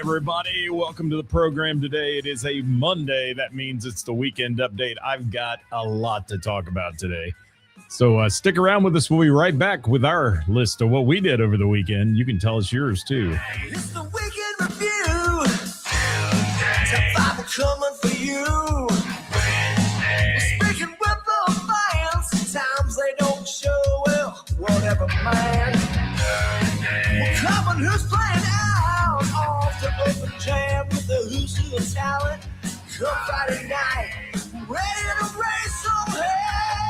everybody. Welcome to the program today. It is a Monday. That means it's the weekend update. I've got a lot to talk about today. So stick around with us. We'll be right back with our list of what we did over the weekend. You can tell us yours, too. It's the weekend review. Top 5 coming for you. Speaking with the fans, sometimes they don't show well. Whatever, man. We're covering who's playing out off the open jam with the who's who of talent. Come Friday night, ready to raise some hell.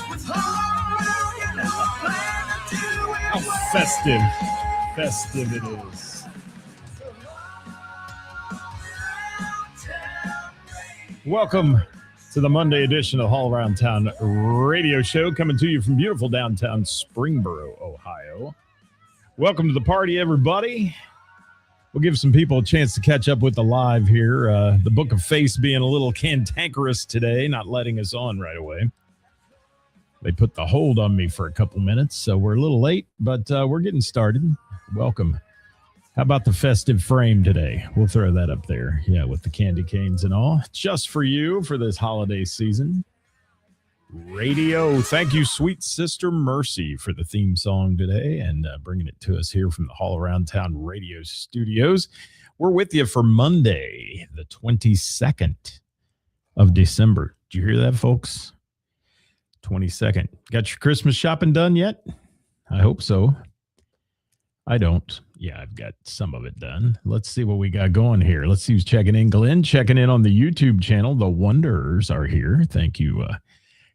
With hard and no plan to do it. How festive it is. Welcome to the Monday edition of All Around Town Radio Show, coming to you from beautiful downtown Springboro, Ohio. Welcome to the party, everybody. We'll give some people a chance to catch up with the live here. The Book of Face being a little cantankerous today, not letting us on right away. They put the hold on me for a couple minutes, so we're a little late, but we're getting started. Welcome. How about the festive frame today? We'll throw that up there. Yeah, with the candy canes and all. Just for you for this holiday season. Radio. Thank you, Sweet Sister Mercy, for the theme song today and bringing it to us here from the All Around Town Radio Studios. We're with you for Monday, the 22nd of December. Did you hear that, folks? 22nd. Got your Christmas shopping done yet? I hope so. I don't. Yeah, I've got some of it done. Let's see what we got going here. Let's see who's checking in. Glenn checking in on the YouTube channel. The Wanderers are here. Thank you,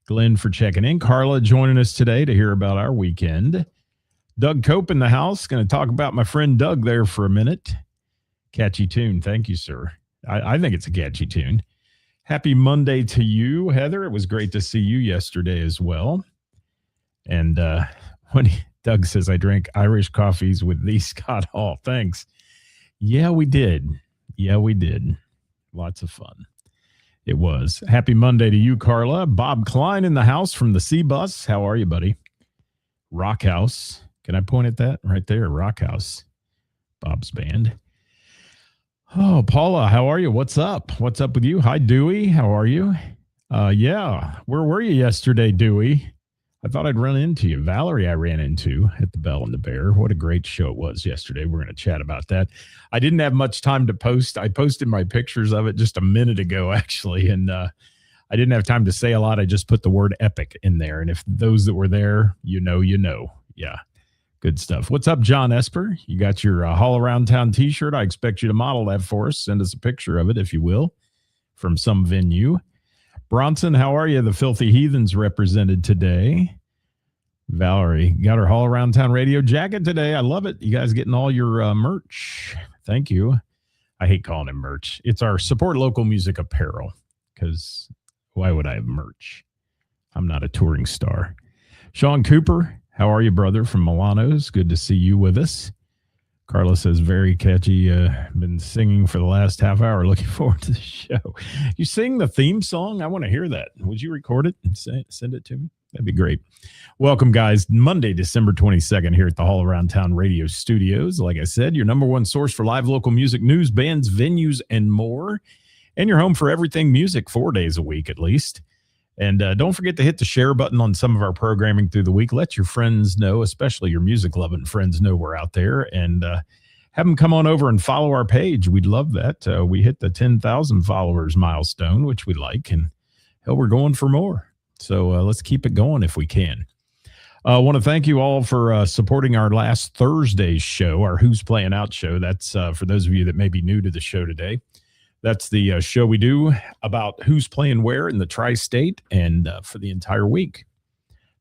Glenn, for checking in. Carla joining us today to hear about our weekend. Doug Cope in the house. Going to talk about my friend Doug there for a minute. Catchy tune. Thank you, sir. I think it's a catchy tune. Happy Monday to you, Heather. It was great to see you yesterday as well. And Doug says, I drank Irish coffees with the Scott Hall. Thanks. Yeah, we did. Lots of fun. It was. Happy Monday to you, Carla. Bob Klein in the house from the C-Bus. How are you, buddy? Rock House. Can I point at that? Right there, Rock House. Bob's band. Oh, Paula, how are you? What's up? What's up with you? Hi, Dewey. How are you? Yeah. Where were you yesterday, Dewey? I thought I'd run into you. Valerie, I ran into at the Bell and the Bear. What a great show it was yesterday. We're going to chat about that. I didn't have much time to post. I posted my pictures of it just a minute ago, actually, and I didn't have time to say a lot. I just put the word epic in there, and if those that were there, you know. Yeah, good stuff. What's up, John Esper? You got your All Around Town t-shirt. I expect you to model that for us. Send us a picture of it, if you will, from some venue. Bronson, how are you? The Filthy Heathens represented today. Valerie got her All Around Town Radio jacket today. I love it. You guys getting all your merch. Thank you. I hate calling it merch. It's our support local music apparel, because why would I have merch? I'm not a touring star. Sean Cooper, how are you, brother, from Milano's? Good to see you with us. Carla says, very catchy. Been singing for the last half hour. Looking forward to the show. You sing the theme song? I want to hear that. Would you record it and send it to me? That'd be great. Welcome, guys. Monday, December 22nd here at the All Around Town Radio Studios. Like I said, your number one source for live local music, news, bands, venues, and more. And your home for everything music 4 days a week at least. And don't forget to hit the share button on some of our programming through the week. Let your friends know, especially your music-loving friends, know we're out there. And have them come on over and follow our page. We'd love that. We hit the 10,000 followers milestone, which we like. And hell, we're going for more. So let's keep it going if we can. I want to thank you all for supporting our last Thursday's show, our Who's Playing Out show. That's for those of you that may be new to the show today. That's the show we do about who's playing where in the tri-state and for the entire week.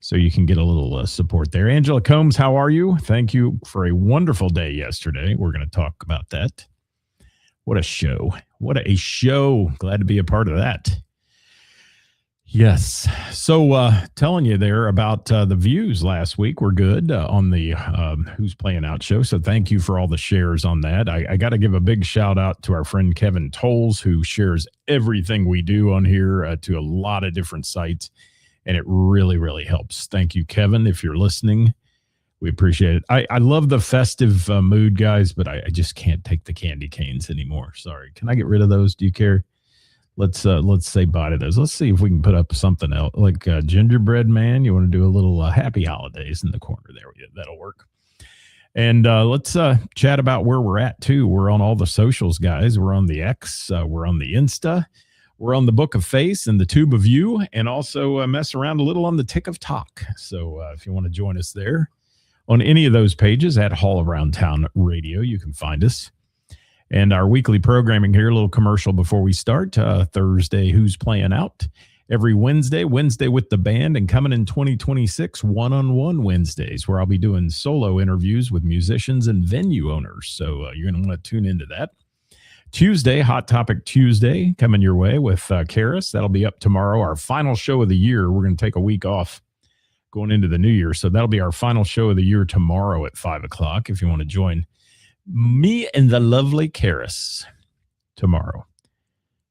So you can get a little support there. Angela Combs, how are you? Thank you for a wonderful day yesterday. We're going to talk about that. What a show. What a show. Glad to be a part of that. Yes. So telling you there about the views last week were good on the Who's Playing Out show. So thank you for all the shares on that. I got to give a big shout out to our friend Kevin Tolles, who shares everything we do on here to a lot of different sites. And it really, really helps. Thank you, Kevin. If you're listening, We appreciate it. I love the festive mood, guys, but I just can't take the candy canes anymore. Sorry. Can I get rid of those? Do you care? Let's say bye to those. Let's see if we can put up something else like gingerbread man. You want to do a little happy holidays in the corner there? That'll work. And let's chat about where we're at too. We're on all the socials, guys. We're on the X. We're on the Insta. We're on the Book of Face and the Tube of You, and also mess around a little on the Tick of Talk. So if you want to join us there on any of those pages at Hall Around Town Radio, you can find us. And our weekly programming here, a little commercial before we start. Thursday, Who's Playing Out? Every Wednesday with the band, and coming in 2026, one-on-one Wednesdays, where I'll be doing solo interviews with musicians and venue owners. So you're going to want to tune into that. Tuesday, Hot Topic Tuesday, coming your way with Karis. That'll be up tomorrow, our final show of the year. We're going to take a week off going into the new year. So that'll be our final show of the year tomorrow at 5 o'clock if you want to join me and the lovely Karis tomorrow.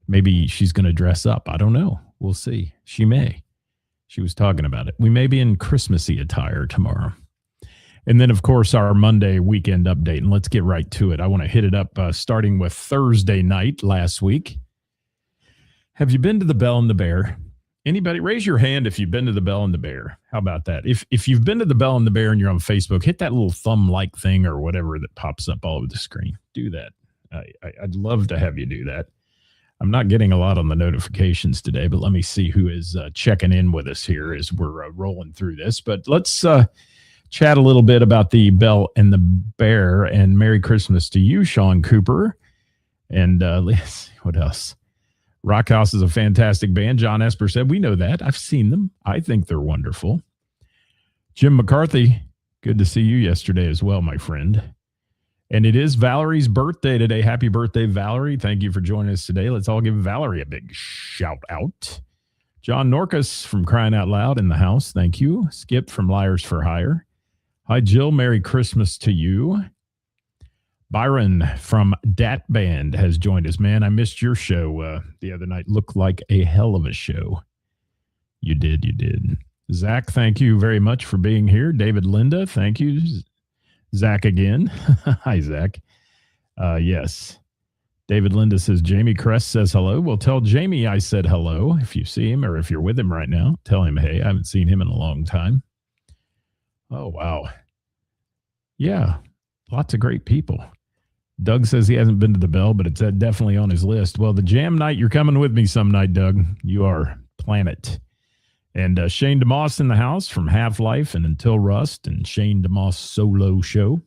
Maybe she's going to dress up. I don't know. We'll see. She may. She was talking about it. We may be in Christmassy attire tomorrow. And then, of course, our Monday weekend update. And let's get right to it. I want to hit it up starting with Thursday night last week. Have you been to the Bell and the Bear? Anybody? Raise your hand if you've been to the Bell and the Bear. How about that? If you've been to the Bell and the Bear and you're on Facebook, hit that little thumb-like thing or whatever that pops up all over the screen. Do that. I'd love to have you do that. I'm not getting a lot on the notifications today, but let me see who is checking in with us here as we're rolling through this. But let's chat a little bit about the Bell and the Bear, and Merry Christmas to you, Sean Cooper. And let's see, what else? Rock House is a fantastic band. John Esper said, we know that. I've seen them. I think they're wonderful. Jim McCarthy, good to see you yesterday as well, my friend. And it is Valerie's birthday today. Happy birthday, Valerie. Thank you for joining us today. Let's all give Valerie a big shout out. John Norcus from Crying Out Loud in the house. Thank you. Skip from Liars for Hire. Hi, Jill. Merry Christmas to you. Byron from Dat Band has joined us. Man, I missed your show the other night. Looked like a hell of a show. You did. Zach, thank you very much for being here. David Linda, thank you. Zach again. Hi, Zach. Yes. David Linda says, Jamie Crest says hello. Well, tell Jamie I said hello. If you see him or if you're with him right now, tell him, hey, I haven't seen him in a long time. Oh, wow. Yeah, lots of great people. Doug says he hasn't been to the Bell, but it's definitely on his list. Well, the jam night, you're coming with me some night, Doug. You are. Plan it. And Shane DeMoss in the house from Half-Life and Until Rust and Shane DeMoss solo show.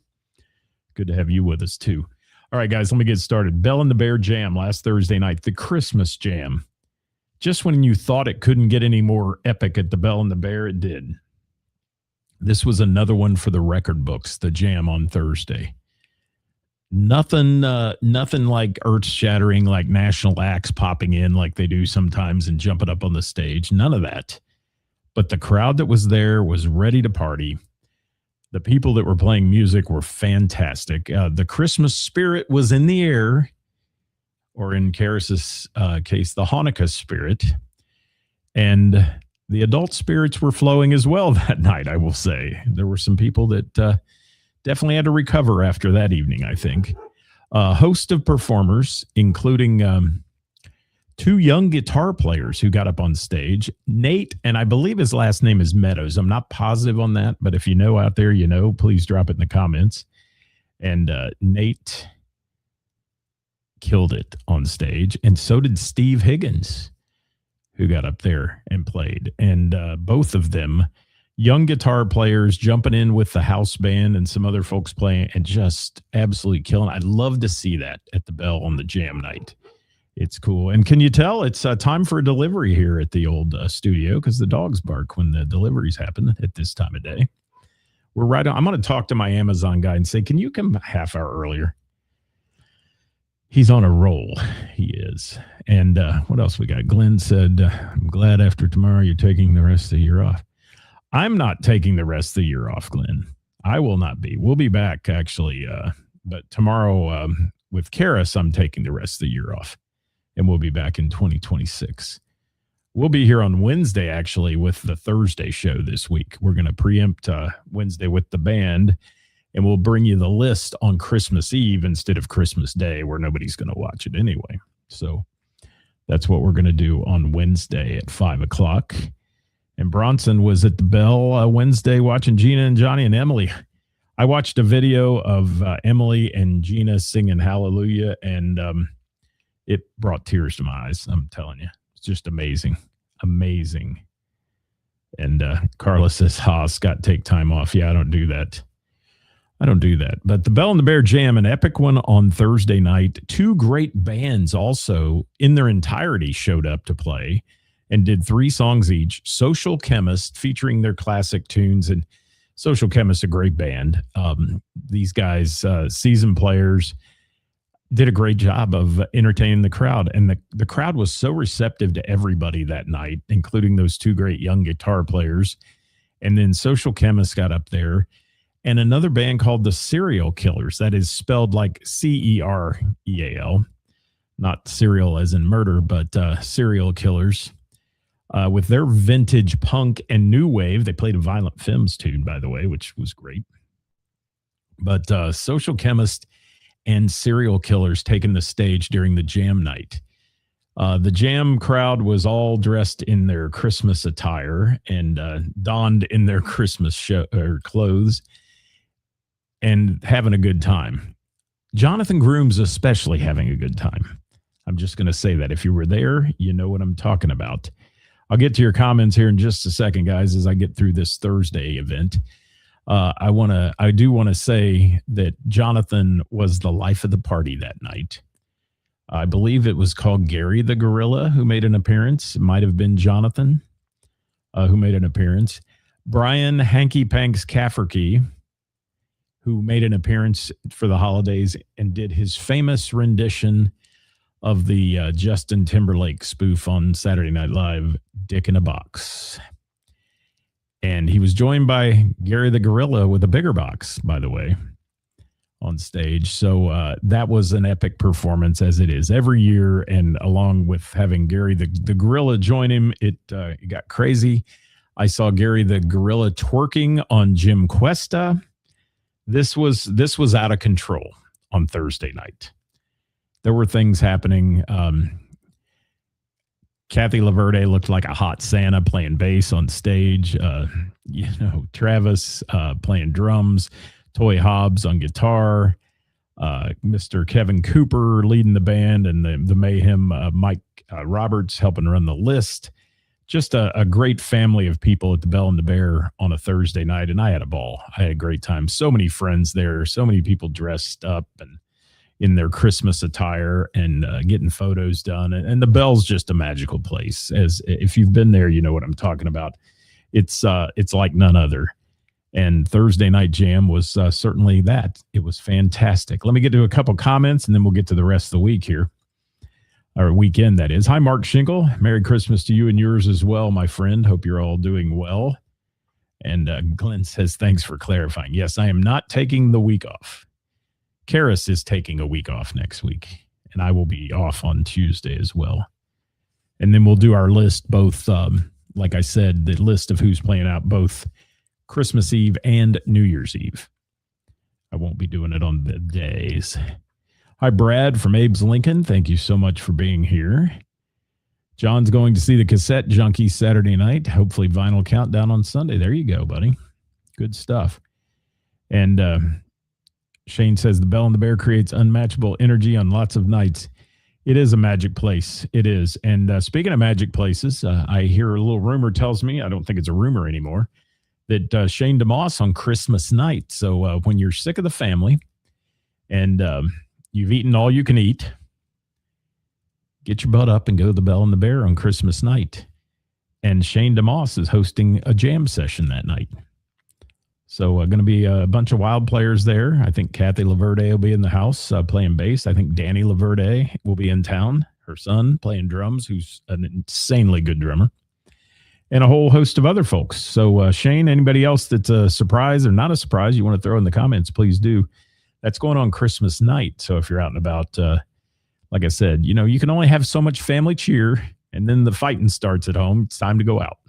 Good to have you with us, too. All right, guys, let me get started. Bell and the Bear Jam last Thursday night, the Christmas Jam. Just when you thought it couldn't get any more epic at the Bell and the Bear, it did. This was another one for the record books, the jam on Thursday. Nothing like earth-shattering, like national acts popping in like they do sometimes and jumping up on the stage. None of that. But the crowd that was there was ready to party. The people that were playing music were fantastic. The Christmas spirit was in the air, or in Karis's case, the Hanukkah spirit. And the adult spirits were flowing as well that night, I will say. There were some people that definitely had to recover after that evening, I think. A host of performers, including two young guitar players who got up on stage. Nate, and I believe his last name is Meadows. I'm not positive on that, but if you know out there, you know, please drop it in the comments. And Nate killed it on stage, and so did Steve Higgins, who got up there and played. And both of them, young guitar players jumping in with the house band and some other folks playing and just absolutely killing. I'd love to see that at the Bell on the jam night. It's cool. And can you tell it's time for a delivery here at the old studio because the dogs bark when the deliveries happen at this time of day. We're right on. I'm going to talk to my Amazon guy and say, can you come a half hour earlier? He's on a roll. He is. And what else we got? Glenn said, I'm glad after tomorrow you're taking the rest of the year off. I'm not taking the rest of the year off, Glenn. I will not be. We'll be back, actually. But tomorrow with Karis, I'm taking the rest of the year off. And we'll be back in 2026. We'll be here on Wednesday, actually, with the Thursday show this week. We're going to preempt Wednesday with the band, and we'll bring you the list on Christmas Eve instead of Christmas Day, where nobody's going to watch it anyway. So that's what we're going to do on Wednesday at 5 o'clock. And Bronson was at the Bell Wednesday watching Gina and Johnny and Emily. I watched a video of Emily and Gina singing Hallelujah, and it brought tears to my eyes. I'm telling you, it's just amazing. Amazing. And Carla says, Scott, take time off. Yeah, I don't do that. But the Bell and the Bear Jam, an epic one on Thursday night. Two great bands also in their entirety showed up to play and did 3 songs each. Social Chemist featuring their classic tunes. And Social Chemist, a great band. These guys, seasoned players, did a great job of entertaining the crowd. And the crowd was so receptive to everybody that night, including those 2 great young guitar players. And then Social Chemist got up there. And another band called the Serial Killers, that is spelled like Cereal, not cereal as in murder, but Serial Killers, with their vintage punk and new wave. They played a Violent Femmes tune, by the way, which was great. But Social Chemist and Serial Killers taking the stage during the jam night. The jam crowd was all dressed in their Christmas attire and donned in their Christmas clothes, and having a good time. Jonathan Groom's especially having a good time. I'm just going to say that. If you were there, you know what I'm talking about. I'll get to your comments here in just a second, guys, as I get through this Thursday event. I do want to say that Jonathan was the life of the party that night. I believe it was called Gary the Gorilla who made an appearance. It might have been Jonathan who made an appearance. Brian Hanky Panks Cafferkey, who made an appearance for the holidays and did his famous rendition of the Justin Timberlake spoof on Saturday Night Live, Dick in a Box. And he was joined by Gary the Gorilla with a bigger box, by the way, on stage. So that was an epic performance, as it is every year. And along with having Gary the Gorilla join him, it got crazy. I saw Gary the Gorilla twerking on Jim Cuesta. This was out of control on Thursday night. There were things happening. Kathy Laverde looked like a hot Santa playing bass on stage. Travis playing drums, Toy Hobbs on guitar, Mr. Kevin Cooper leading the band, and the Mayhem, Mike Roberts helping run the list. Just a great family of people at the Bell and the Bear on a Thursday night, and I had a ball. I had a great time. So many friends there, so many people dressed up and in their Christmas attire and getting photos done. And the Bell's just a magical place. As if you've been there, you know what I'm talking about. It's like none other. And Thursday Night Jam was certainly that. It was fantastic. Let me get to a couple comments, and then we'll get to the rest of the week here. Or weekend, that is. Hi, Mark Schinkel. Merry Christmas to you and yours as well, my friend. Hope you're all doing well. And Glenn says, thanks for clarifying. Yes, I am not taking the week off. Karis is taking a week off next week, and I will be off on Tuesday as well. And then we'll do our list both, like I said, the list of who's playing out both Christmas Eve and New Year's Eve. I won't be doing it on the days. Hi, Brad from Abe's Lincoln. Thank you so much for being here. John's going to see the Cassette Junkie Saturday night. Hopefully Vinyl Countdown on Sunday. There you go, buddy. Good stuff. And Shane says the Bell and the Bear creates unmatchable energy on lots of nights. It is a magic place. It is. And speaking of magic places, I hear a little rumor tells me, I don't think it's a rumor anymore, that Shane DeMoss on Christmas night. So when you're sick of the family and you've eaten all you can eat, get your butt up and go to the Bell and the Bear on Christmas night. And Shane DeMoss is hosting a jam session that night. So going to be a bunch of wild players there. I think Kathy Laverde will be in the house playing bass. I think Danny Laverde will be in town, her son playing drums, who's an insanely good drummer, and a whole host of other folks. So Shane, anybody else that's a surprise or not a surprise you want to throw in the comments, please do. That's going on Christmas night. So if you're out and about, like I said, you know, you can only have so much family cheer And then the fighting starts at home. It's time to go out.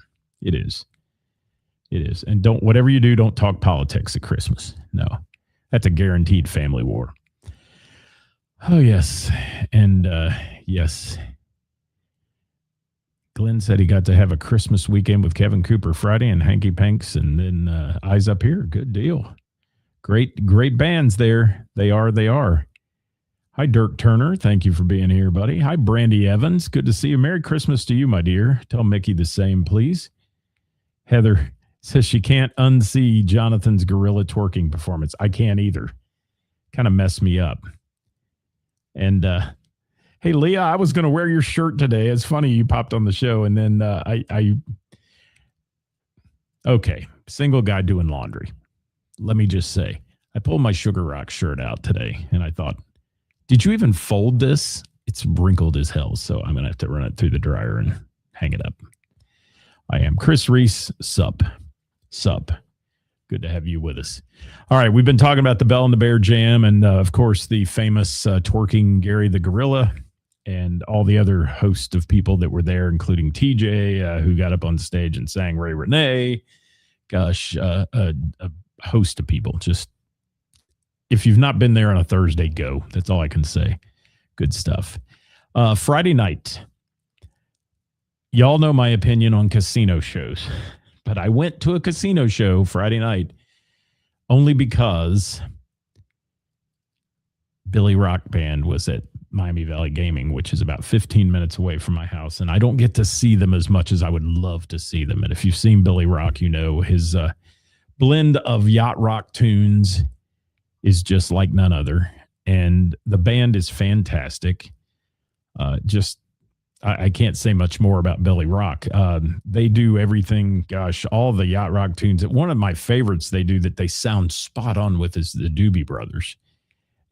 It is. It is. And whatever you do, don't talk politics at Christmas. No, that's a guaranteed family war. Oh, yes. And yes. Glenn said he got to have a Christmas weekend with Kevin Cooper Friday and Hanky Panks and then Eyes Up Here. Good deal. Great bands there. They are. Hi, Dirk Turner. Thank you for being here, buddy. Hi, Brandy Evans. Good to see you. Merry Christmas to you, my dear. Tell Mickey the same, please. Heather says she can't unsee Jonathan's gorilla twerking performance. I can't either. Kind of messed me up. And hey, Leah, I was going to wear your shirt today. It's funny you popped on the show, and then okay, single guy doing laundry. Let me just say, I pulled my Sugar Rock shirt out today, and I thought, did you even fold this? It's wrinkled as hell, so I'm going to have to run it through the dryer and hang it up. I am Chris Reese. Sup. Good to have you with us. All right, we've been talking about the Bell and the Bear Jam and, of course, the famous twerking Gary the Gorilla and all the other host of people that were there, including TJ, who got up on stage and sang Ray Renee. Gosh, a host of people. Just, if you've not been there on a Thursday, go. That's all I can say. Good stuff. Friday night. Y'all know my opinion on casino shows, but I went to a casino show Friday night only because Billy Rock Band was at Miami Valley Gaming, which is about 15 minutes away from my house, and I don't get to see them as much as I would love to see them. And if you've seen Billy Rock, you know his blend of yacht rock tunes is just like none other, and the band is fantastic. I can't say much more about Billy Rock. They do everything, gosh, all the yacht rock tunes. One of my favorites they do that they sound spot on with is the Doobie Brothers.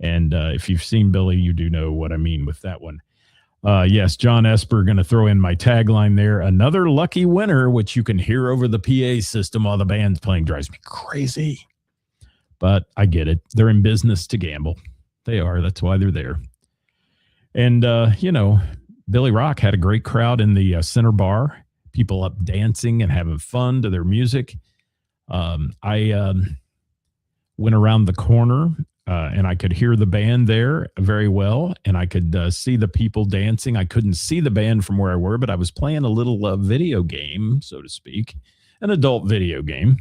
And if you've seen Billy, you do know what I mean with that one. Yes, John Esper going to throw in my tagline there. Another lucky winner, which you can hear over the PA system while the band's playing, drives me crazy. But I get it. They're in business to gamble. They are. That's why they're there. And, Billy Rock had a great crowd in the center bar, people up dancing and having fun to their music. I went around the corner and I could hear the band there very well, and I could see the people dancing. I couldn't see the band from where I were, but I was playing a little video game, so to speak, an adult video game.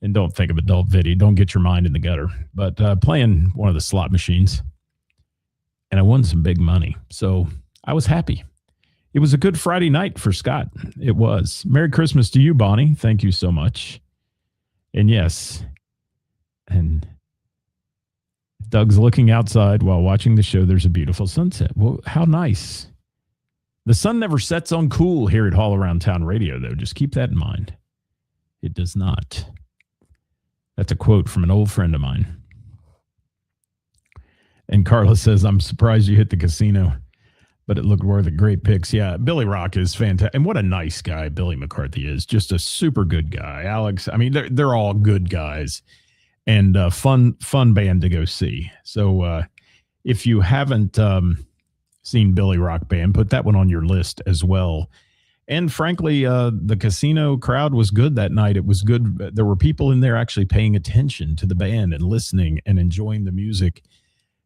And don't think of adult video. Don't get your mind in the gutter. But playing one of the slot machines. And I won some big money. So I was happy. It was a good Friday night for Scott. It was. Merry Christmas to you, Bonnie. Thank you so much. And yes, and Doug's looking outside while watching the show. There's a beautiful sunset. Well, how nice. The sun never sets on cool here at All Around Town Radio, though. Just keep that in mind. It does not. That's a quote from an old friend of mine. And Carla says, I'm surprised you hit the casino, but it looked worth it. Great picks. Yeah, Billy Rock is fantastic. And what a nice guy Billy McCarthy is. Just a super good guy. Alex, I mean, they're all good guys. And fun band to go see. So if you haven't seen Billy Rock Band, put that one on your list as well. And frankly, the casino crowd was good that night. It was good. There were people in there actually paying attention to the band and listening and enjoying the music.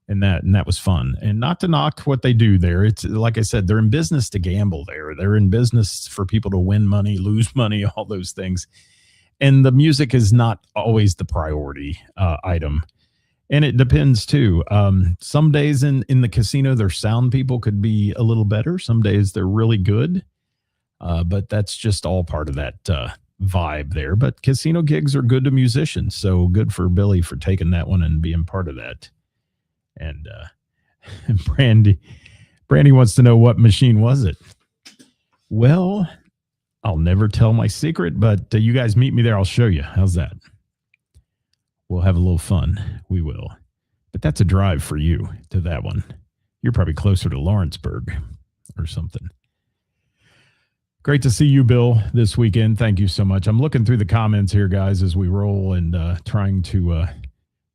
And that was fun. And not to knock what they do there. It's like I said, they're in business to gamble there. They're in business for people to win money, lose money, all those things. And the music is not always the priority item. And it depends, too. Some days in the casino, their sound people could be a little better. Some days they're really good. But that's just all part of that vibe there. But casino gigs are good to musicians. So good for Billy for taking that one and being part of that. And Brandy wants to know, what machine was it? Well, I'll never tell my secret, but you guys meet me there. I'll show you. How's that? We'll have a little fun. We will. But that's a drive for you to that one. You're probably closer to Lawrenceburg or something. Great to see you, Bill, this weekend. Thank you so much. I'm looking through the comments here, guys, as we roll and trying to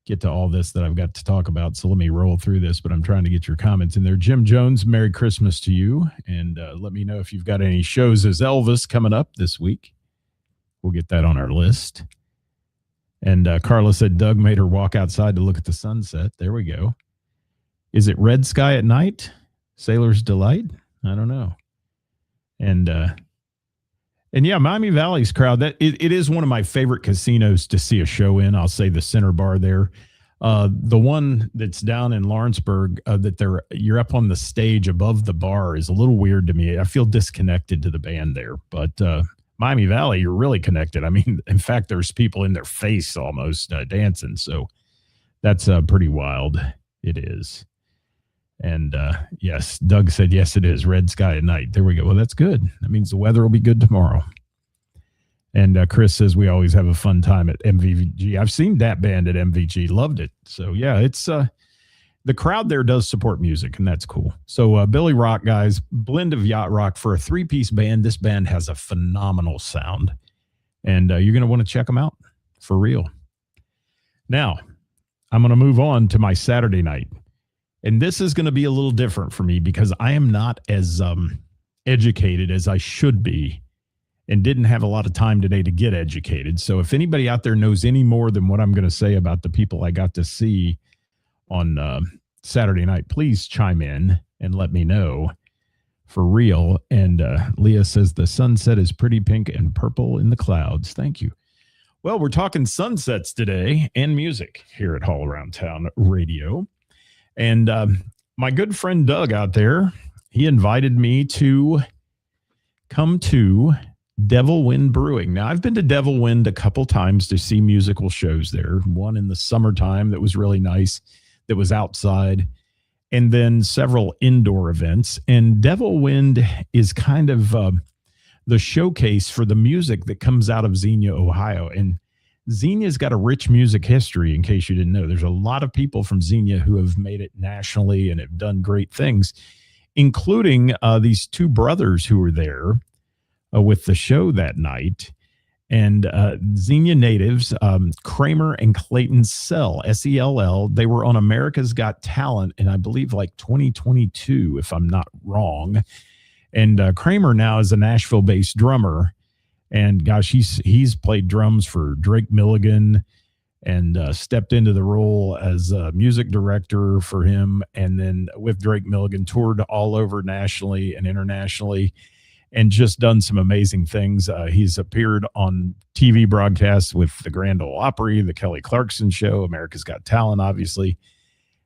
get to all this that I've got to talk about. So let me roll through this, but I'm trying to get your comments in there. Jim Jones, Merry Christmas to you. And let me know if you've got any shows as Elvis coming up this week. We'll get that on our list. And Carla said Doug made her walk outside to look at the sunset. There we go. Is it red sky at night? Sailor's Delight? I don't know. And yeah, Miami Valley's crowd, that it is one of my favorite casinos to see a show in. I'll say the Center Bar there. The one that's down in Lawrenceburg, you're up on the stage above the bar, is a little weird to me. I feel disconnected to the band there. But Miami Valley, you're really connected. I mean, in fact, there's people in their face almost dancing. So that's pretty wild. It is. And yes, Doug said, yes, it is. Red sky at night. There we go. Well, that's good. That means the weather will be good tomorrow. And Chris says we always have a fun time at MVG. I've seen that band at MVG. Loved it. So, yeah, it's the crowd there does support music, and that's cool. So Billy Rock, guys, blend of yacht rock for a three-piece band. This band has a phenomenal sound, and you're going to want to check them out for real. Now, I'm going to move on to my Saturday night. And this is going to be a little different for me because I am not as educated as I should be and didn't have a lot of time today to get educated. So if anybody out there knows any more than what I'm going to say about the people I got to see on Saturday night, please chime in and let me know for real. And Leah says the sunset is pretty pink and purple in the clouds. Thank you. Well, we're talking sunsets today and music here at All Around Town Radio. And my good friend Doug out there, he invited me to come to Devil Wind Brewing. Now, I've been to Devil Wind a couple times to see musical shows there. One in the summertime that was really nice, that was outside, and then several indoor events. And Devil Wind is kind of the showcase for the music that comes out of Xenia, Ohio. And Xenia's got a rich music history, in case you didn't know. There's a lot of people from Xenia who have made it nationally and have done great things, including these two brothers who were there with the show that night. And Xenia natives, Kramer and Clayton Sell, S-E-L-L, they were on America's Got Talent in, I believe, like 2022, if I'm not wrong. And Kramer now is a Nashville-based drummer. And gosh, he's played drums for Drake Milligan and stepped into the role as a music director for him. And then with Drake Milligan, toured all over nationally and internationally and just done some amazing things. He's appeared on TV broadcasts with the Grand Ole Opry, the Kelly Clarkson Show, America's Got Talent, obviously.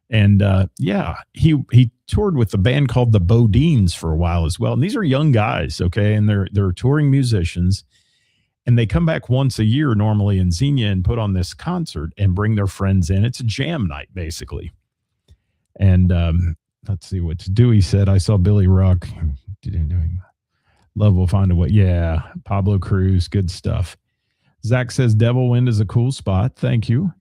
And yeah, he toured with the band called the Bodines for a while as well. And these are young guys, okay? And they're touring musicians. And they come back once a year normally in Xenia and put on this concert and bring their friends in. It's a jam night, basically. And let's see what Dewey said. I saw Billy Rock doing Love Will Find a Way. Yeah, Pablo Cruz, good stuff. Zach says Devil Wind is a cool spot. Thank you.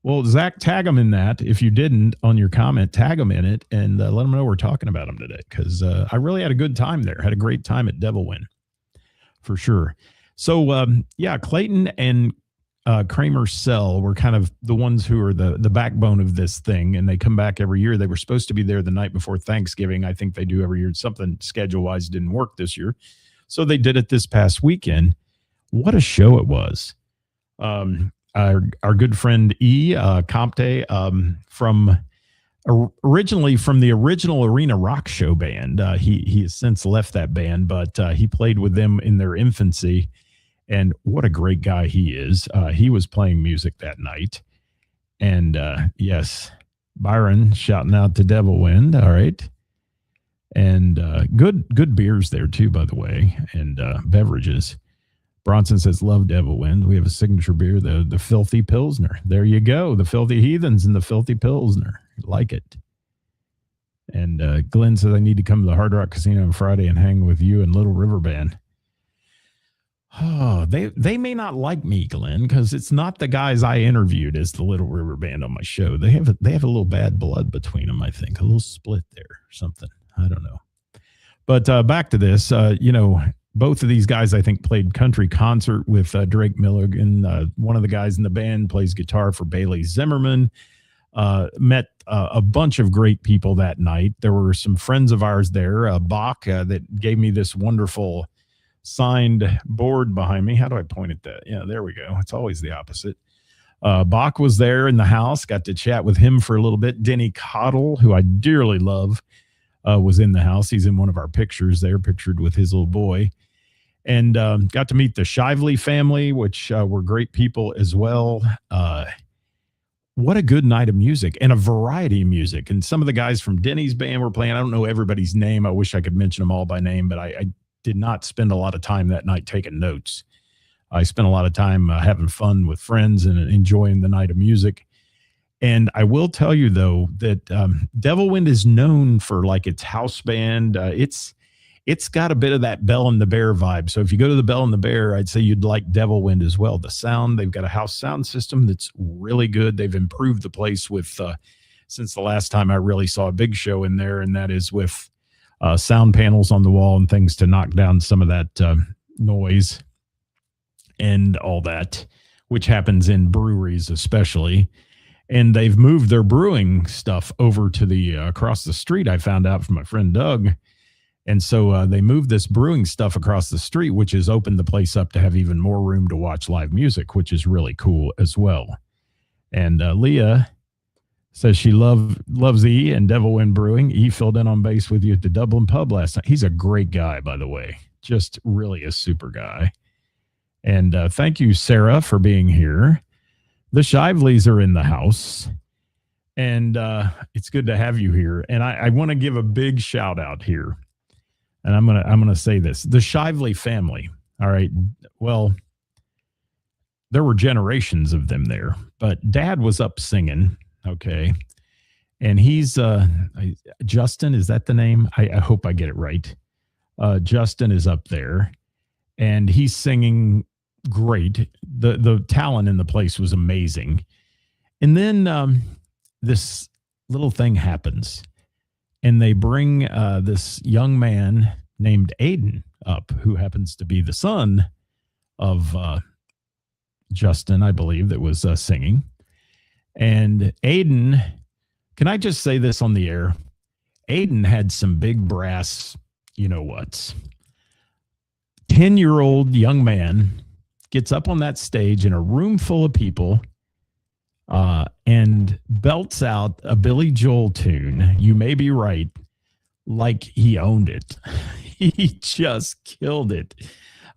Well, Zach, tag them in that. If you didn't, on your comment, tag them in it and let them know we're talking about them today, because I really had a good time there. Had a great time at Devil Wind, for sure. So, yeah, Clayton and Kramer Sell were kind of the ones who are the backbone of this thing, and they come back every year. They were supposed to be there the night before Thanksgiving. I think they do every year. Something schedule-wise didn't work this year, so they did it this past weekend. What a show it was. Our good friend E. Compte from originally from the original Arena Rock Show band. He has since left that band, but he played with them in their infancy. And what a great guy he is. He was playing music that night. And yes, Byron shouting out to Devil Wind. All right. And good beers there too, by the way, and beverages. Bronson says, love Devil Wind. We have a signature beer, the Filthy Pilsner. There you go. The Filthy Heathens and the Filthy Pilsner. Like it. And Glenn says, I need to come to the Hard Rock Casino on Friday and hang with you and Little River Band. Oh, they may not like me, Glenn, because it's not the guys I interviewed as the Little River Band on my show. They have a little bad blood between them, I think. A little split there or something. I don't know. But back to this, both of these guys, I think, played country concert with Drake Milligan. One of the guys in the band plays guitar for Bailey Zimmerman. Met a bunch of great people that night. There were some friends of ours there, Bach, that gave me this wonderful signed board behind me. How do I point at that? Yeah, there we go. It's always the opposite. Bach was there in the house. Got to chat with him for a little bit. Denny Cottle, who I dearly love, was in the house. He's in one of our pictures there, pictured with his little boy. And got to meet the Shively family, which were great people as well. What a good night of music, and a variety of music. And some of the guys from Denny's band were playing. I don't know everybody's name. I wish I could mention them all by name, but I did not spend a lot of time that night taking notes. I spent a lot of time having fun with friends and enjoying the night of music. And I will tell you, though, that Devil Wind is known for like its house band. It's got a bit of that Bell and the Bear vibe. So if you go to the Bell and the Bear, I'd say you'd like Devil Wind as well. The sound, they've got a house sound system that's really good. They've improved the place with since the last time I really saw a big show in there, and that is with sound panels on the wall and things to knock down some of that noise and all that, which happens in breweries especially. And they've moved their brewing stuff over to the across the street, I found out from my friend Doug. And so they moved this brewing stuff across the street, which has opened the place up to have even more room to watch live music, which is really cool as well. And Leah says she loves E and Devil Wind Brewing. E filled in on bass with you at the Dublin pub last night. He's a great guy, by the way. Just really a super guy. And thank you, Sarah, for being here. The Shiveleys are in the house. And it's good to have you here. And I want to give a big shout out here. And I'm gonna say this: the Shively family. All right. Well, there were generations of them there, but Dad was up singing. Okay, and he's Justin. Is that the name? I hope I get it right. Justin is up there, and he's singing great. The talent in the place was amazing. And then this little thing happens. And they bring this young man named Aiden up, who happens to be the son of Justin, I believe, that was singing. And Aiden, can I just say this on the air? Aiden had some big brass, you know what? 10-year-old young man gets up on that stage in a room full of people and belts out a Billy Joel tune, You May Be Right, like he owned it. He just killed it.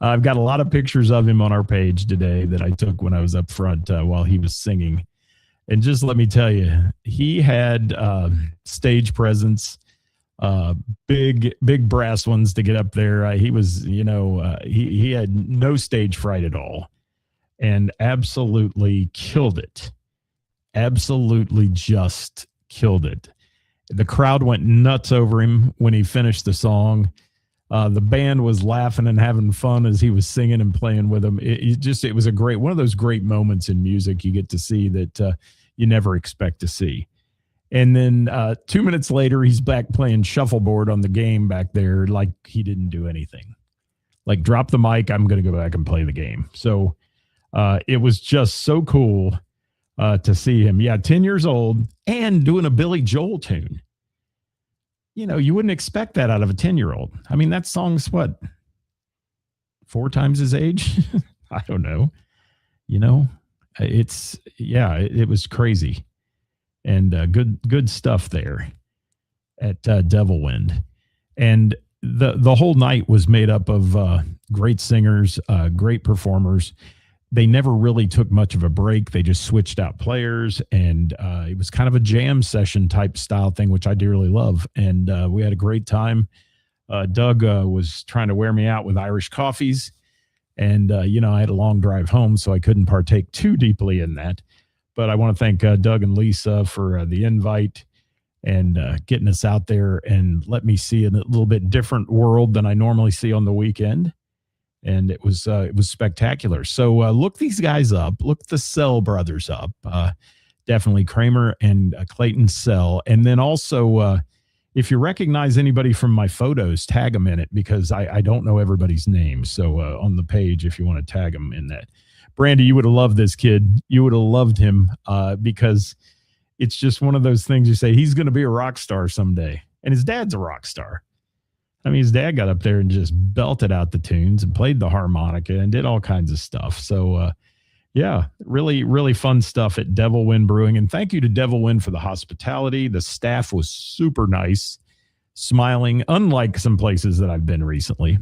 I've got a lot of pictures of him on our page today that I took when I was up front while he was singing. And just let me tell you, he had stage presence, big brass ones to get up there. He was, he had no stage fright at all and absolutely killed it. Absolutely just killed it. The crowd went nuts over him when he finished the song. The band was laughing and having fun as he was singing and playing with them. It was a great, one of those great moments in music you get to see that you never expect to see. And then 2 minutes later, he's back playing shuffleboard on the game back there like he didn't do anything. Like, drop the mic, I'm going to go back and play the game. So it was just so cool to see him. Yeah, 10 years old and doing a Billy Joel tune. You wouldn't expect that out of a 10-year-old. I mean, that song's what? 4 times his age? I don't know. It was crazy. And good stuff there at Devil Wind. And the whole night was made up of great singers, great performers. They never really took much of a break. They just switched out players, and it was kind of a jam session type style thing, which I dearly love. And we had a great time. Doug was trying to wear me out with Irish coffees, and I had a long drive home, so I couldn't partake too deeply in that. But I want to thank Doug and Lisa for the invite and getting us out there and let me see a little bit different world than I normally see on the weekend. And it was spectacular. So look these guys up. Look the Sell brothers up. Definitely Kramer and Clayton Sell. And then also if you recognize anybody from my photos, tag them in it because I don't know everybody's name. So on the page, if you want to tag them in that. Brandy, you would have loved this kid. You would have loved him because it's just one of those things you say, he's going to be a rock star someday. And his dad's a rock star. I mean, his dad got up there and just belted out the tunes and played the harmonica and did all kinds of stuff. So, yeah, really, really fun stuff at Devil Wind Brewing. And thank you to Devil Wind for the hospitality. The staff was super nice, smiling, unlike some places that I've been recently.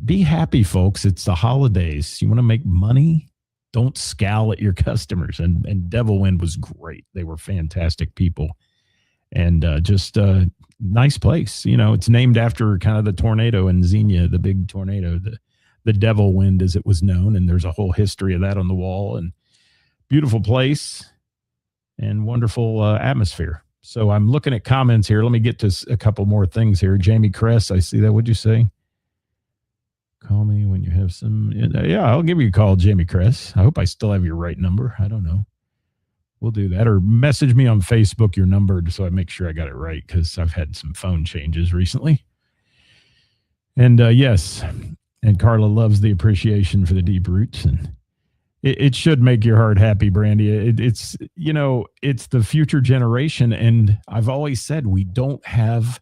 Be happy, folks. It's the holidays. You want to make money? Don't scowl at your customers. And Devil Wind was great. They were fantastic people. And just nice place. You know, it's named after kind of the tornado in Xenia, the big tornado, the Devil Wind as it was known. And there's a whole history of that on the wall. And beautiful place and wonderful atmosphere. So I'm looking at comments here. Let me get to a couple more things here. Jamie Kress, I see that. What'd you say? Call me when you have some. Yeah, I'll give you a call, Jamie Kress. I hope I still have your right number. I don't know. We'll do that. Or message me on Facebook your number so I make sure I got it right because I've had some phone changes recently. And yes, and Carla loves the appreciation for the deep roots. And it should make your heart happy, Brandy. It's, you know, it's the future generation. And I've always said we don't have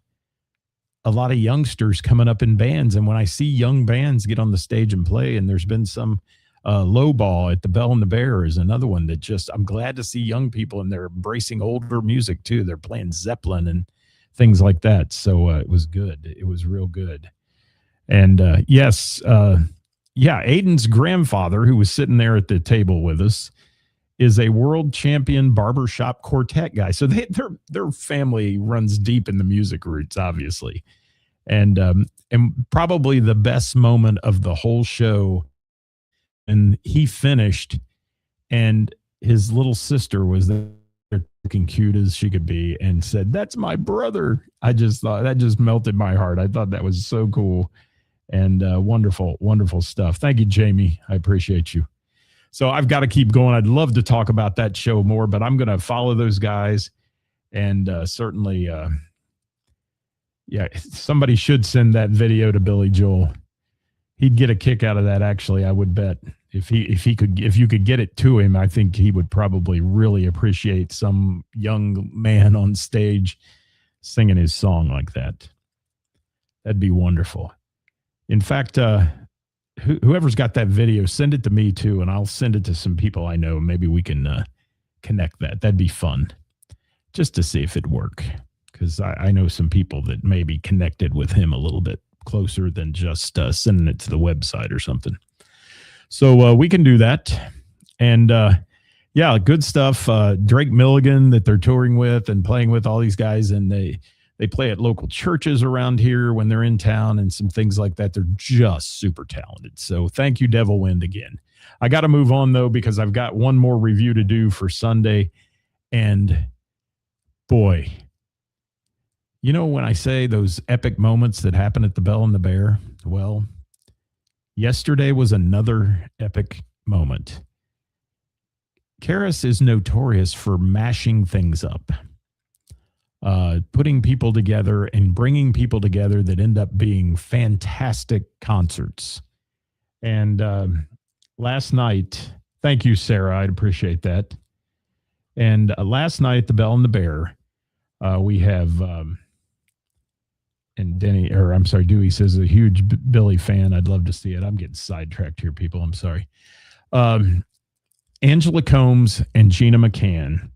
a lot of youngsters coming up in bands. And when I see young bands get on the stage and play, and there's been some Lowball at the Bell and the Bear is another one that just, I'm glad to see young people and they're embracing older music too. They're playing Zeppelin and things like that. So it was good. It was real good. And yes, yeah, Aiden's grandfather, who was sitting there at the table with us, is a world champion barbershop quartet guy. So their family runs deep in the music roots, obviously. And probably the best moment of the whole show, and he finished, and his little sister was there looking cute as she could be and said, "That's my brother." I just thought that just melted my heart. I thought that was so cool and wonderful, wonderful stuff. Thank you, Jamie. I appreciate you. So I've got to keep going. I'd love to talk about that show more, but I'm going to follow those guys and certainly, yeah, somebody should send that video to Billy Joel. He'd get a kick out of that. Actually, I would bet if you could get it to him, I think he would probably really appreciate some young man on stage singing his song like that. That'd be wonderful. In fact, whoever's got that video, send it to me too, and I'll send it to some people I know. Maybe we can connect that. That'd be fun, just to see if it'd work, because I know some people that may be connected with him a little bit closer than just sending it to the website or something. So we can do that. And yeah, good stuff. Drake Milligan that they're touring with and playing with, all these guys, and they play at local churches around here when they're in town and some things like that. They're just super talented. So thank you, Devil Wind, again. I got to move on, though, because I've got one more review to do for Sunday. And boy, you know, when I say those epic moments that happen at the Bell and the Bear, well, yesterday was another epic moment. Karis is notorious for mashing things up. Putting people together and bringing people together that end up being fantastic concerts. And last night, thank you, Sarah. I'd appreciate that. And last night at the Bell and the Bear, we have, and Denny, or I'm sorry, Dewey says a huge Billy fan. I'd love to see it. I'm getting sidetracked here, people. I'm sorry. Angela Combs and Gina McCann.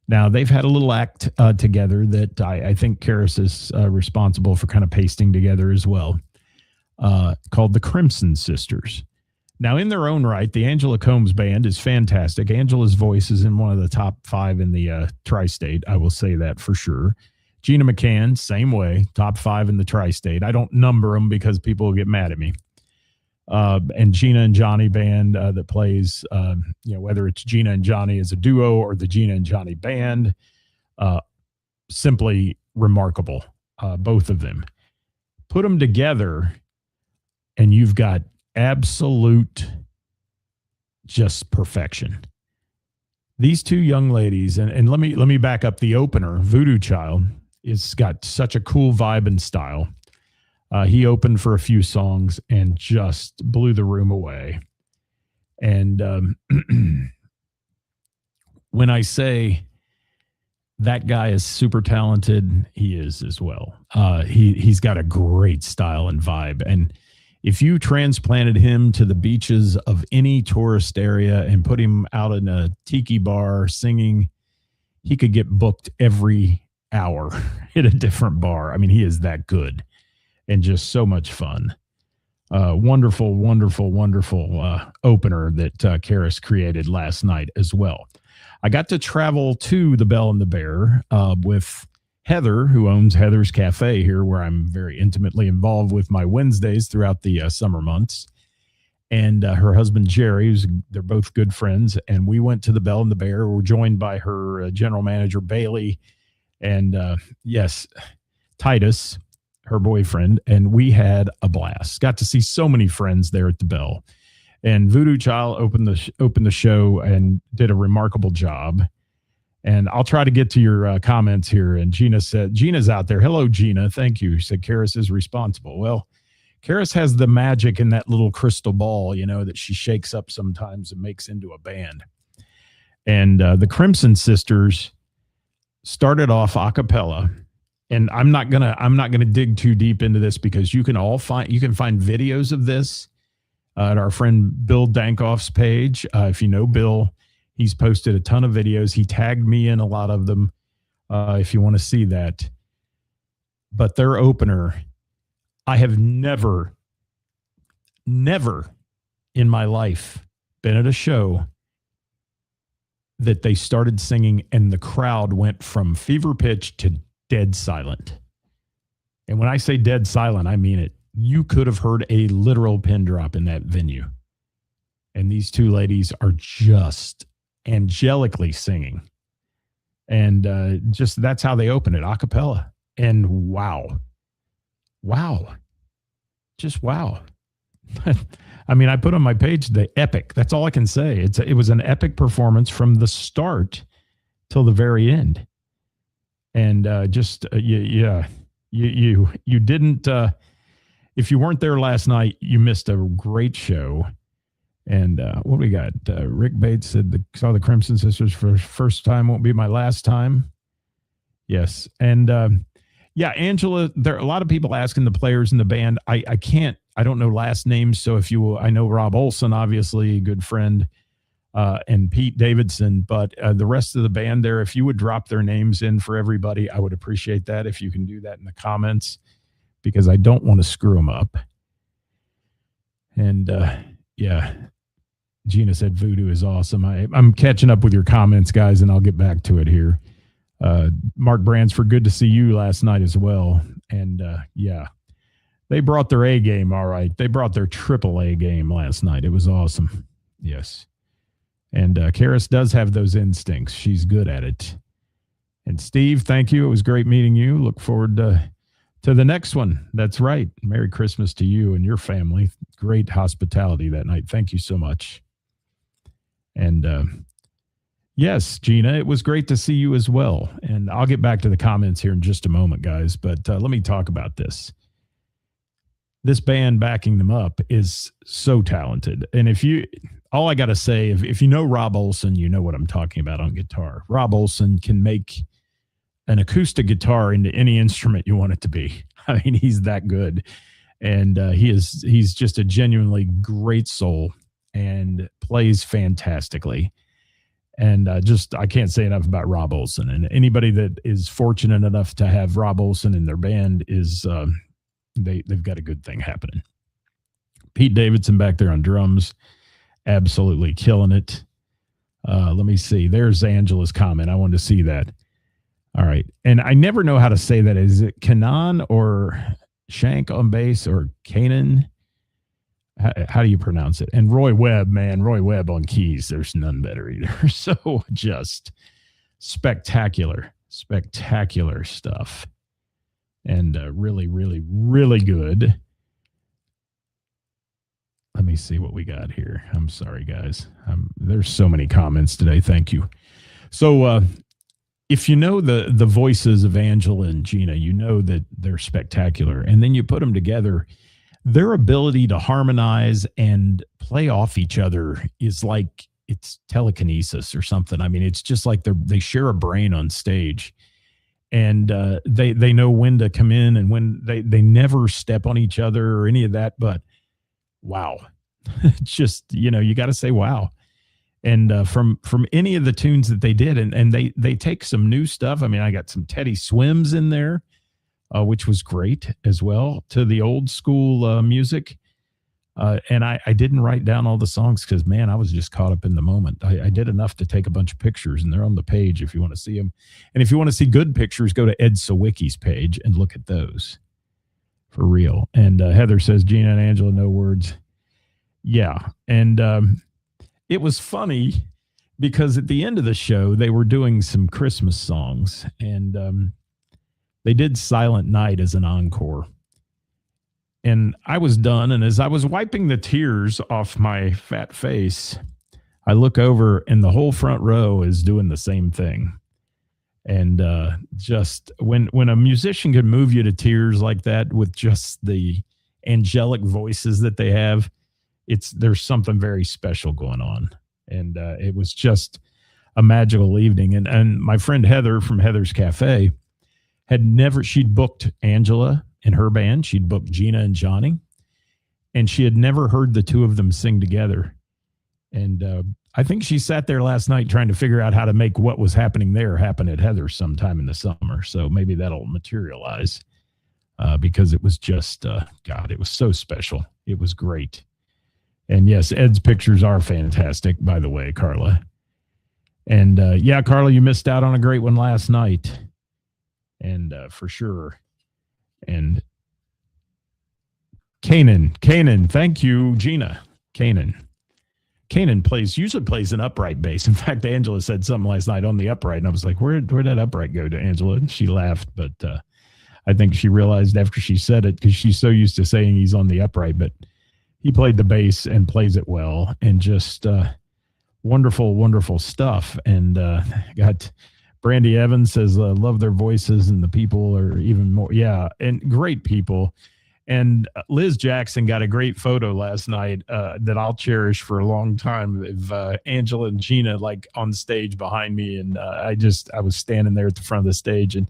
Now, they've had a little act together that I think Karis is responsible for kind of pasting together as well, called the Crimson Sisters. Now, in their own right, the Angela Combs band is fantastic. Angela's voice is in one of the top 5 in the tri-state. I will say that for sure. Gina McCann, same way, top 5 in the tri-state. I don't number them because people will get mad at me. And Gina and Johnny band that plays, you know, whether it's Gina and Johnny as a duo or the Gina and Johnny band, simply remarkable, both of them. Put them together and you've got absolute just perfection. These two young ladies, and let me back up the opener, Voodoo Child, It's got such a cool vibe and style. He opened for a few songs and just blew the room away. And when I say that guy is super talented, he is as well. He's got a great style and vibe. And if you transplanted him to the beaches of any tourist area and put him out in a tiki bar singing, he could get booked every hour at a different bar. I mean, he is that good and just so much fun. Wonderful, wonderful, wonderful opener that Karis created last night as well. I got to travel to the Bell and the Bear with Heather, who owns Heather's Cafe here, where I'm very intimately involved with my Wednesdays throughout the summer months. And her husband, Jerry, they're both good friends. And we went to the Bell and the Bear. We're joined by her general manager, Bailey, and yes, Titus, her boyfriend. And we had a blast. Got to see so many friends there at the Bell. And Voodoo Child opened the show and did a remarkable job. And I'll try to get to your comments here. And Gina's out there. Hello, Gina. Thank you. She said Karis is responsible. Well, Karis has the magic in that little crystal ball, that she shakes up sometimes and makes into a band. And the Crimson Sisters started off a cappella. And I'm not gonna dig too deep into this because you can find videos of this at our friend Bill Dankoff's page. If you know Bill, he's posted a ton of videos. He tagged me in a lot of them if you want to see that. But their opener, I have never in my life been at a show that they started singing and the crowd went from fever pitch to dead silent. And when I say dead silent, I mean it. You could have heard a literal pin drop in that venue. And these two ladies are just angelically singing. And just that's how they open it, a cappella. And wow. Just wow. I mean, I put on my page the epic. That's all I can say. It was an epic performance from the start till the very end. And you didn't... if you weren't there last night, you missed a great show. And what we got? Rick Bates said, saw the Crimson Sisters for the first time, won't be my last time. Yes. And Angela, there are a lot of people asking the players in the band. I don't know last names. So I know Rob Olson, obviously a good friend, and Pete Davidson, but the rest of the band there, if you would drop their names in for everybody, I would appreciate that. If you can do that in the comments, because I don't want to screw them up. And Gina said Voodoo is awesome. I'm catching up with your comments, guys, and I'll get back to it here. Mark Bransford, good to see you last night as well. And they brought their A game. All right. They brought their triple A game last night. It was awesome. Yes. And Karis does have those instincts. She's good at it. And Steve, thank you. It was great meeting you. Look forward to the next one. That's right. Merry Christmas to you and your family. Great hospitality that night. Thank you so much. And yes, Gina, it was great to see you as well. And I'll get back to the comments here in just a moment, guys. But let me talk about this. This band backing them up is so talented. And all I got to say, if you know Rob Olson, you know what I'm talking about on guitar. Rob Olson can make an acoustic guitar into any instrument you want it to be. I mean, he's that good. And he's just a genuinely great soul and plays fantastically. And I can't say enough about Rob Olson. And anybody that is fortunate enough to have Rob Olson in their band is they've got a good thing happening. Pete Davidson back there on drums, absolutely killing it. Let me see. There's Angela's comment. I wanted to see that. All right. And I never know how to say that. Is it Kanan or Shank on bass or Kanan? How do you pronounce it? And Roy Webb on keys. There's none better either. So just spectacular stuff. And really, really, really good. Let me see what we got here. I'm sorry, guys. There's so many comments today. Thank you. So if you know the voices of Angela and Gina, you know that they're spectacular. And then you put them together, their ability to harmonize and play off each other is like it's telekinesis or something. I mean, it's just like they share a brain on stage, and they know when to come in and when they never step on each other or any of that. But wow, just, you got to say wow. And from any of the tunes that they did, and they take some new stuff. I mean, I got some Teddy Swims in there, which was great as well, to the old school music. And I didn't write down all the songs because, man, I was just caught up in the moment. I did enough to take a bunch of pictures, and they're on the page if you want to see them. And if you want to see good pictures, go to Ed Sawicki's page and look at those for real. And Heather says, Gina and Angela, no words. Yeah. And it was funny because at the end of the show, they were doing some Christmas songs, and they did Silent Night as an encore. And I was done. And as I was wiping the tears off my fat face, I look over and the whole front row is doing the same thing. And just when a musician can move you to tears like that with just the angelic voices that they have, there's something very special going on. And it was just a magical evening. And my friend Heather from Heather's Cafe she'd booked Angela and her band. She'd booked Gina and Johnny, and she had never heard the two of them sing together. And I think she sat there last night trying to figure out how to make what was happening there happen at Heather's sometime in the summer. So maybe that'll materialize because it was just, God, it was so special. It was great. And yes, Ed's pictures are fantastic, by the way, Carla. And yeah, Carla, you missed out on a great one last night. And for sure. And Kanan, thank you, Gina. Kanan usually plays an upright bass. In fact, Angela said something last night on the upright, and I was like, where'd that upright go to, Angela? And she laughed, but I think she realized after she said it, because she's so used to saying he's on the upright, but he played the bass and plays it well, and just wonderful, wonderful stuff. And got Brandy Evans says, love their voices, and the people are even more. Yeah, and great people. And Liz Jackson got a great photo last night that I'll cherish for a long time of Angela and Gina like on stage behind me. And I was standing there at the front of the stage, and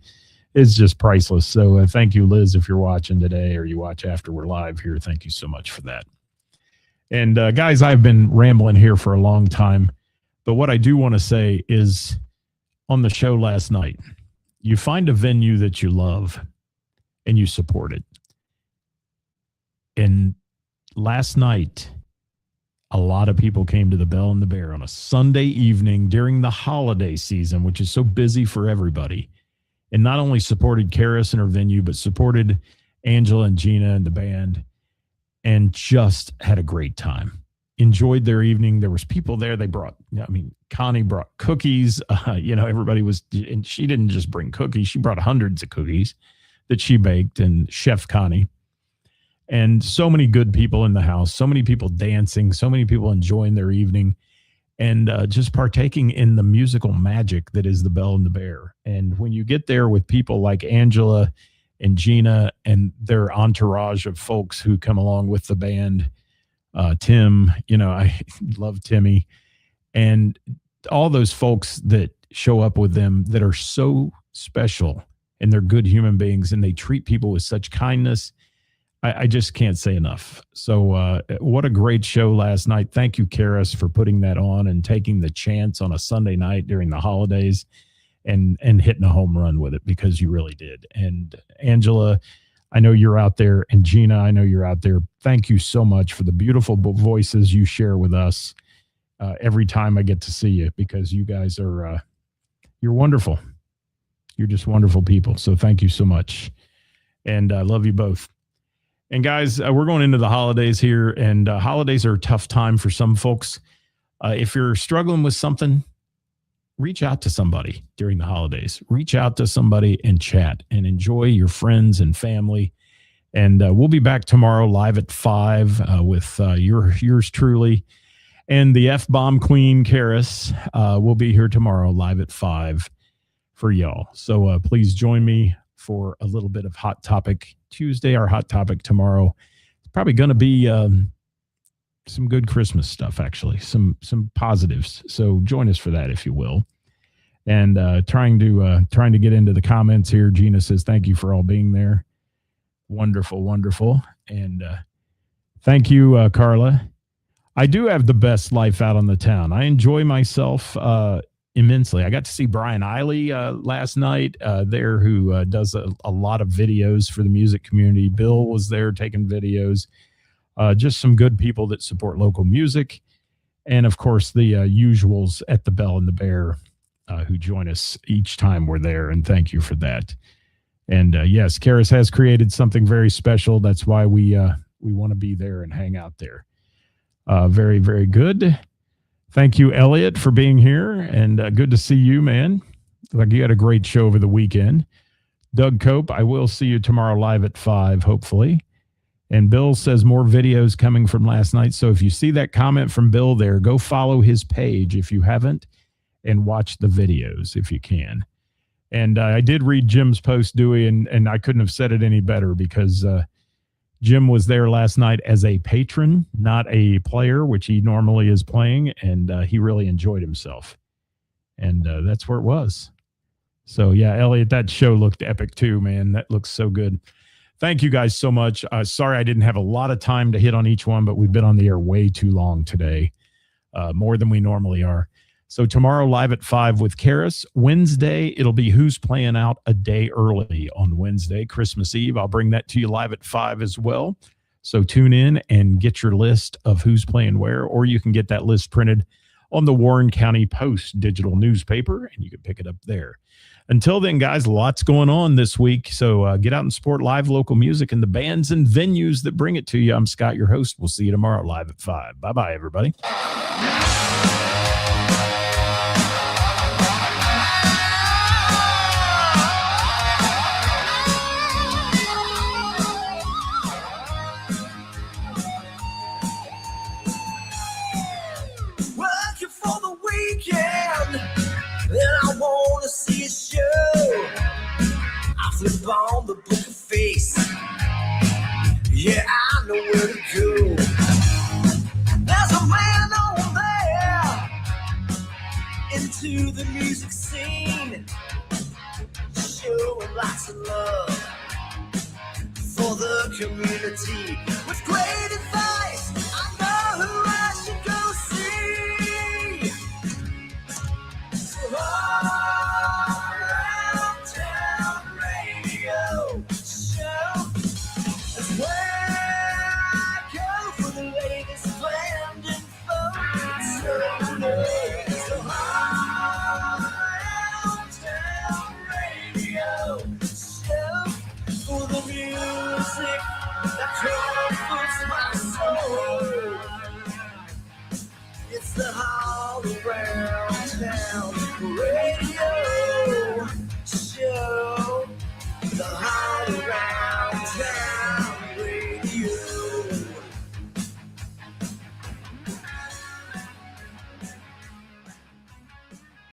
it's just priceless. So thank you, Liz, if you're watching today or you watch after we're live here. Thank you so much for that. And guys, I've been rambling here for a long time, but what I do want to say is on the show last night, you find a venue that you love and you support it. And last night, a lot of people came to the Bell and the Bear on a Sunday evening during the holiday season, which is so busy for everybody. And not only supported Karis and her venue, but supported Angela and Gina and the band, and just had a great time. Enjoyed their evening. There was people there. Connie brought cookies. Everybody was, and she didn't just bring cookies. She brought hundreds of cookies that she baked, and Chef Connie. And so many good people in the house, so many people dancing, so many people enjoying their evening, and just partaking in the musical magic that is the Bell and the Bear. And when you get there with people like Angela and Gina and their entourage of folks who come along with the band, Tim, I love Timmy, and all those folks that show up with them that are so special, and they're good human beings, and they treat people with such kindness. I just can't say enough. So what a great show last night. Thank you, Karis, for putting that on and taking the chance on a Sunday night during the holidays and hitting a home run with it, because you really did. And Angela, I know you're out there, and Gina, I know you're out there. Thank you so much for the beautiful voices you share with us every time I get to see you, because you guys are, you're wonderful. You're just wonderful people. So thank you so much. And I love you both. And guys, we're going into the holidays here, and holidays are a tough time for some folks. If you're struggling with something, reach out to somebody during the holidays. Reach out to somebody and chat and enjoy your friends and family. And we'll be back tomorrow live at 5 with yours truly. And the F-Bomb Queen, Karis, will be here tomorrow live at 5 for y'all. So please join me for a little bit of Hot Topic Tuesday. Our Hot Topic tomorrow is probably going to be some good Christmas stuff, actually, some positives. So join us for that, if you will. And trying to get into the comments here. Gina says, thank you for all being there. Wonderful, wonderful. And thank you, Carla. I do have the best life out on the town. I enjoy myself immensely. I got to see Brian Eiley last night there, who does a lot of videos for the music community. Bill was there taking videos. Just some good people that support local music. And, of course, the usuals at the Bell and the Bear who join us each time we're there. And thank you for that. And, yes, Karis has created something very special. That's why we want to be there and hang out there. Very, very good. Thank you, Elliot, for being here. And good to see you, man. Like you had a great show over the weekend. Doug Cope, I will see you tomorrow live at 5, hopefully. And Bill says more videos coming from last night. So if you see that comment from Bill there, go follow his page if you haven't and watch the videos if you can. And I did read Jim's post, Dewey, and I couldn't have said it any better because Jim was there last night as a patron, not a player, which he normally is playing, and he really enjoyed himself. And that's where it was. So, yeah, Elliot, that show looked epic too, man. That looks so good. Thank you guys so much. Sorry I didn't have a lot of time to hit on each one, but we've been on the air way too long today, more than we normally are. So tomorrow live at 5 with Karis. Wednesday, it'll be Who's Playing Out a day early on Wednesday, Christmas Eve. I'll bring that to you live at 5 as well. So tune in and get your list of who's playing where, or you can get that list printed on the Warren County Post digital newspaper, and you can pick it up there. Until then, guys, lots going on this week. So get out and support live local music and the bands and venues that bring it to you. I'm Scott, your host. We'll see you tomorrow live at 5. Bye-bye, everybody. Working for the weekend, then I want to see a show. I flip on the book of face. Yeah, I know where to go. There's a man over there into the music scene, showing lots of love for the community. With great advice, I know who I should go see. So all around town radio show is where I go for the latest band info. So all around town radio show for the music that comforts my soul. It's the All Around Town Radio Show. The All Around Town.